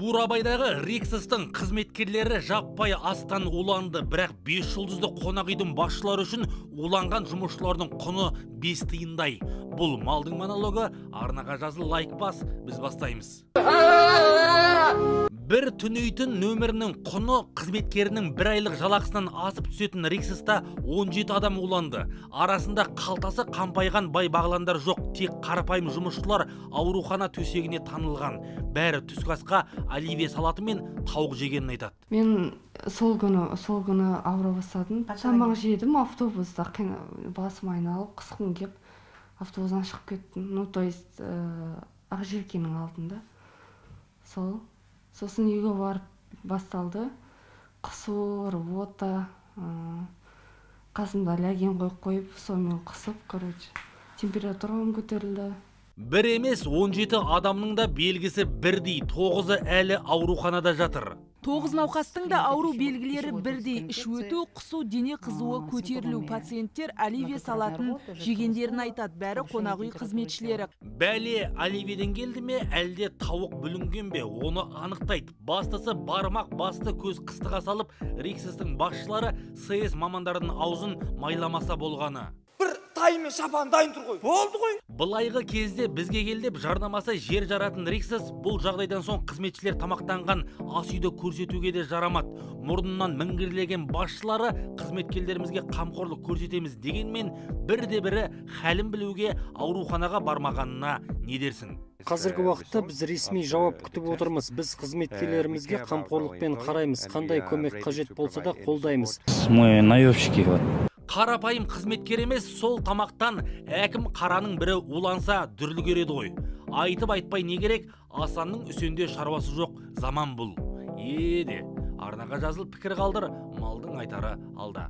Бурабайдағы Риксостың қызметкерлері жаппай астан уланды, бірақ 5 жұлдызды қонақ үйдің басшылары үшін уланған жұмысшылардың құны 5 тиындай. Бұл малдың монологы. Арнаға жазыл, лайк бас, біз бастаймыз. Бір түнейтін нөмірінің құны қызметкерінің 1 айлық жалақысынан асып түсетін Риксоста 17 адам уланды. Арасында қалтасы қампайған бай бағландар жоқ, тек қарапайым жұмысшылар аурухана төсегіне танылған. Бәрі түскі асқа оливье салаты мен тауық жегенін айтады. Мен сол күні ауыра бастадым. Тамақ жедім, автобуста басым айналып, қысқым кеп, автобустан шығып кеттім. То есть Ақжелкенің алдында. Сосын үйге барып басталды. Құсу, рвота, қасымда ләген қойып, сонымен қысып, температурам көтерілді. Бір емес 17 адамның да белгісі бірдей, 9-ы әлі ауруханада жатыр. 9 науқастың да ауру белгілері бірдей: іш өту, құсу, дене қызуы, көтерілу. Пациенттер оливье салатын жегендерін айтады, бәрі қонақ үй қызметшілері. Бәле оливьеден келді ме, әлде тауық бүлінген бе, оны анықтайды. Бастысы бармақ басты көз қыстыға салып, Риксостың басшылары СС мамандардың аузын майламаса болғаны. Таймен шапан дайын тұр ғой. Болды ғой. Былайғы кезде бізге келдеп жарнамасы жер жаратын Риксос бұл жағдайдан соң қызметшілер тамақтанған ас үйді көрсетуге де жарамады. Мұрнынан міңгірлеген басшылары қызметкерлерімізге қамқорлық көрсетеміз дегенмен бірде-бірі хәлін білуге ауруханаға бармағанына не дерсің? Қазіргі уақытта біз ресми жауап күтіп отырмыз. Біз қызметкерлерімізге қамқорлықпен қараймыз. Қандай көмек қажет болса да қолдаймыз. Қарапайым қызметкер емес, сол тамақтан әкім қараның бірі уланса дүрлігереді ғой. Айтып айтпай не керек, Асанның үсенде шаруасы жоқ заман бұл. Арнаға жазыл, пікір қалдыр, малдың айтары алда.